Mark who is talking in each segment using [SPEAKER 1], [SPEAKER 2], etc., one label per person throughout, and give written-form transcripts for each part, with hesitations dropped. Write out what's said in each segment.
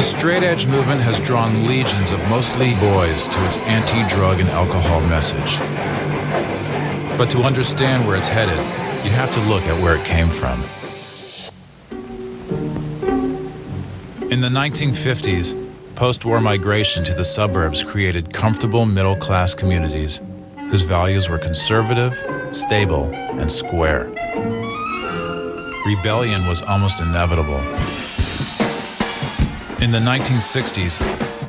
[SPEAKER 1] straight edge movement has drawn legions of mostly boys to its anti-drug and alcohol message. But to understand where it's headed, you have to look at where it came from. In the 1950s, post-war migration to the suburbs created comfortable middle-class communities whose values were conservative, stable, and square. Rebellion was almost inevitable. In the 1960s,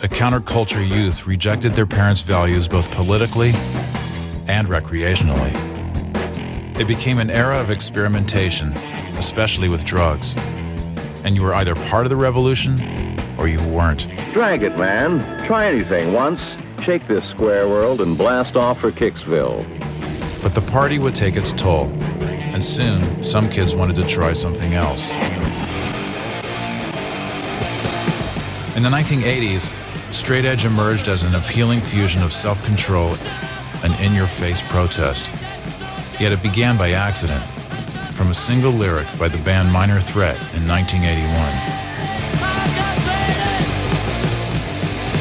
[SPEAKER 1] a counterculture youth rejected their parents' values both politically and recreationally. It became an era of experimentation, especially with drugs. And you were either part of the revolution or you weren't.
[SPEAKER 2] Drag it, man. Try anything once. Shake this square world and blast off for Kicksville.
[SPEAKER 1] But the party would take its toll, and soon some kids wanted to try something else. In the 1980s, straight edge emerged as an appealing fusion of self-control and in-your-face protest. Yet it began by accident, from a single lyric by the band Minor Threat in 1981.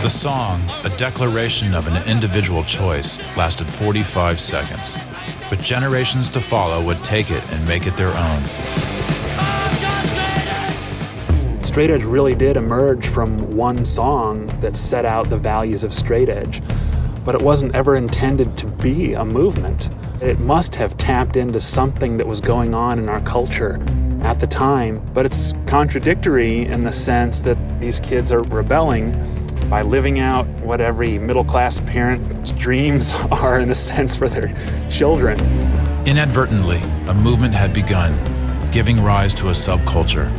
[SPEAKER 1] The song, a declaration of an individual choice, lasted 45 seconds. But generations to follow would take it and make it their own.
[SPEAKER 3] Straight edge really did emerge from one song that set out the values of straight edge, but it wasn't ever intended to be a movement. It must have tapped into something that was going on in our culture at the time, but it's contradictory in the sense that these kids are rebelling by living out what every middle-class parent's dreams are, in a sense, for their children.
[SPEAKER 1] Inadvertently, a movement had begun, giving rise to a subculture.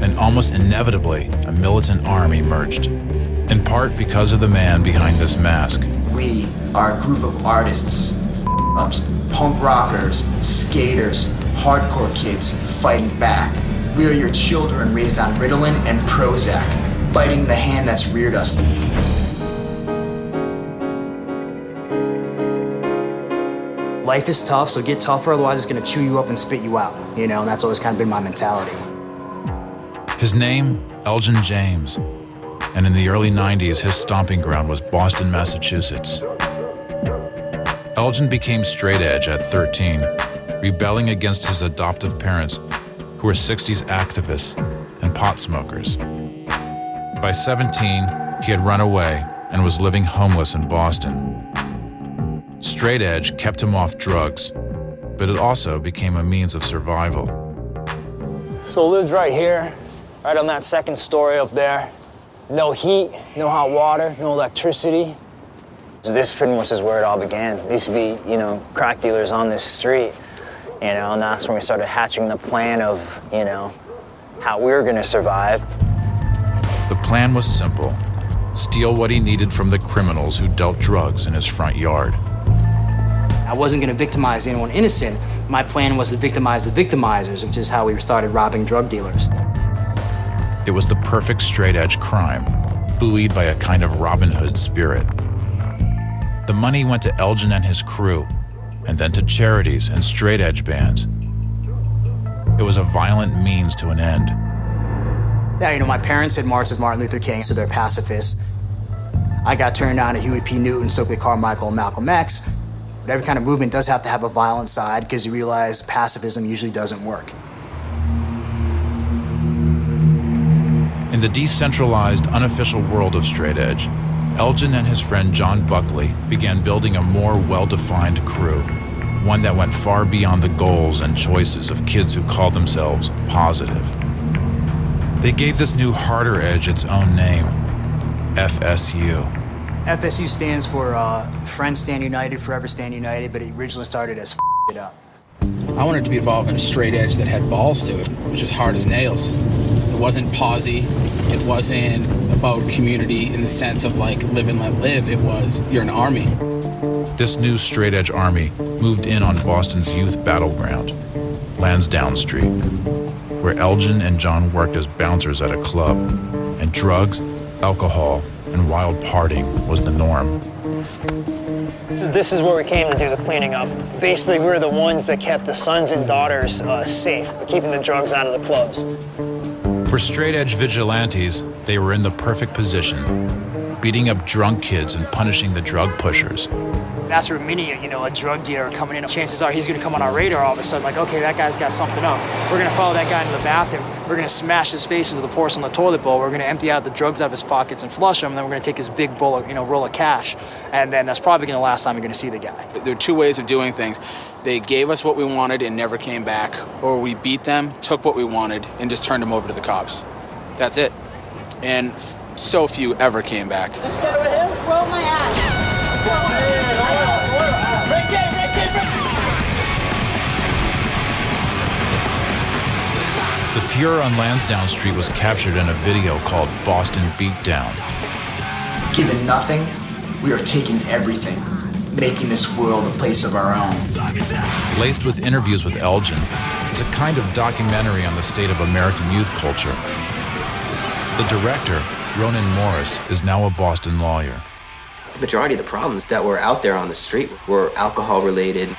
[SPEAKER 1] And almost inevitably, a militant arm emerged, in part because of the man behind this mask.
[SPEAKER 4] We are a group of artists, ups, punk rockers, skaters, hardcore kids fighting back. We are your children raised on Ritalin and Prozac, biting the hand that's reared us. Life is tough, so get tougher, otherwise it's gonna chew you up and spit you out, you know, and that's always kind of been my mentality.
[SPEAKER 1] His name, Elgin James, and in the early 90s, his stomping ground was Boston, Massachusetts. Elgin became straight edge at 13, rebelling against his adoptive parents, who were 60s activists and pot smokers. By 17, he had run away and was living homeless in Boston. Straight edge kept him off drugs, but it also became a means of survival.
[SPEAKER 5] So lived right here, right on that second story up there. No heat, no hot water, no electricity. So this pretty much is where it all began. There used to be, crack dealers on this street, and that's when we started hatching the plan of, how we were gonna survive.
[SPEAKER 1] The plan was simple: steal what he needed from the criminals who dealt drugs in his front yard.
[SPEAKER 4] I wasn't gonna victimize anyone innocent. My plan was to victimize the victimizers, which is how we started robbing drug dealers.
[SPEAKER 1] It was the perfect straight-edge crime, buoyed by a kind of Robin Hood spirit. The money went to Elgin and his crew, and then to charities and straight-edge bands. It was a violent means to an end.
[SPEAKER 4] Yeah, my parents had marched with Martin Luther King, so they're pacifists. I got turned on to Huey P. Newton, Stokely Carmichael, and Malcolm X. But every kind of movement does have to have a violent side, because you realize pacifism usually doesn't work.
[SPEAKER 1] In the decentralized, unofficial world of straight edge, Elgin and his friend John Buckley began building a more well-defined crew, one that went far beyond the goals and choices of kids who called themselves positive. They gave this new harder edge its own name, FSU.
[SPEAKER 4] FSU stands for Friends Stand United, Forever Stand United, but it originally started as it up.
[SPEAKER 6] I wanted to be involved in a straight edge that had balls to it, which is hard as nails. It wasn't posy. It wasn't about community in the sense of like live and let live. It was, you're an army.
[SPEAKER 1] This new straight edge army moved in on Boston's youth battleground, Lansdowne Street, where Elgin and John worked as bouncers at a club, and drugs, alcohol, and wild partying was the norm.
[SPEAKER 5] So this is where we came to do the cleaning up. Basically, we were the ones that kept the sons and daughters safe, keeping the drugs out of the clubs.
[SPEAKER 1] For straight-edge vigilantes, they were in the perfect position, beating up drunk kids and punishing the drug pushers.
[SPEAKER 4] That's where many, a drug dealer coming in, chances are he's gonna come on our radar all of a sudden, like, okay, that guy's got something up. We're gonna follow that guy into the bathroom. We're gonna smash his face into the porcelain toilet bowl. We're gonna empty out the drugs out of his pockets and flush them, and then we're gonna take his big bowl of, roll of cash. And then that's probably gonna last time you're gonna see the guy.
[SPEAKER 6] There are two ways of doing things. They gave us what we wanted and never came back, or we beat them, took what we wanted, and just turned them over to the cops. That's it. And so few ever came back.
[SPEAKER 7] This guy right here? Roll my ass.
[SPEAKER 1] The furor on Lansdowne Street was captured in a video called Boston Beatdown.
[SPEAKER 4] Given nothing, we are taking everything, making this world a place of our own.
[SPEAKER 1] Laced with interviews with Elgin, it's a kind of documentary on the state of American youth culture. The director, Ronan Morris, is now a Boston lawyer.
[SPEAKER 8] The majority of the problems that were out there on the street were alcohol-related.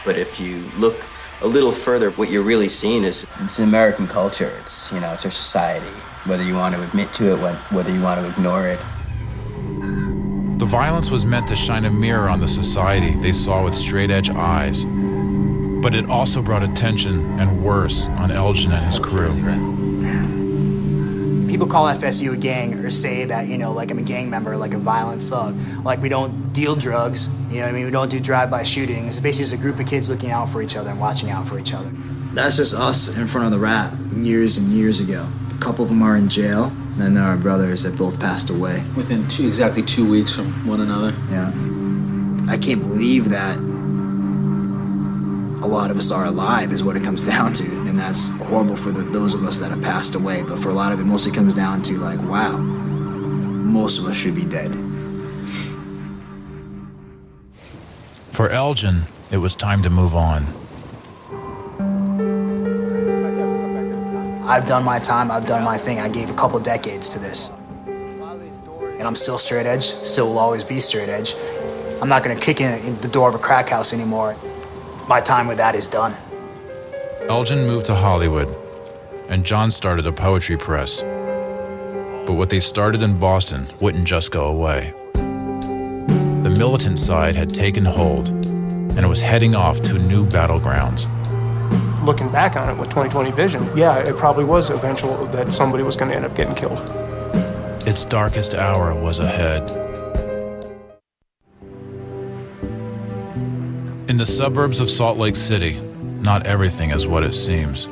[SPEAKER 8] But if you look a little further, what you're really seeing is it's American culture. It's our society, whether you want to admit to it, whether you want to ignore it.
[SPEAKER 1] The violence was meant to shine a mirror on the society they saw with straight-edge eyes. But it also brought attention, and worse, on Elgin and his crew.
[SPEAKER 4] People call FSU a gang or say that, like I'm a gang member, like a violent thug. Like we don't deal drugs, we don't do drive-by shootings. It's basically just a group of kids looking out for each other and watching out for each other.
[SPEAKER 9] That's just us in front of the rat years and years ago. A couple of them are in jail, and there are brothers that both passed away.
[SPEAKER 10] Within exactly 2 weeks from one another?
[SPEAKER 9] Yeah. I can't believe that a lot of us are alive is what it comes down to, and that's horrible for those of us that have passed away, but for a lot of it mostly comes down to like, wow, most of us should be dead.
[SPEAKER 1] For Elgin, it was time to move on.
[SPEAKER 4] I've done my time, I've done my thing. I gave a couple decades to this. And I'm still straight edge, still will always be straight edge. I'm not gonna kick in the door of a crack house anymore. My time with that is done.
[SPEAKER 1] Elgin moved to Hollywood, and John started a poetry press. But what they started in Boston wouldn't just go away. The militant side had taken hold, and it was heading off to new battlegrounds.
[SPEAKER 11] Looking back on it with 20/20 vision, yeah, it probably was eventual that somebody was going to end up getting killed.
[SPEAKER 1] Its darkest hour was ahead. In the suburbs of Salt Lake City, not everything is what it seems.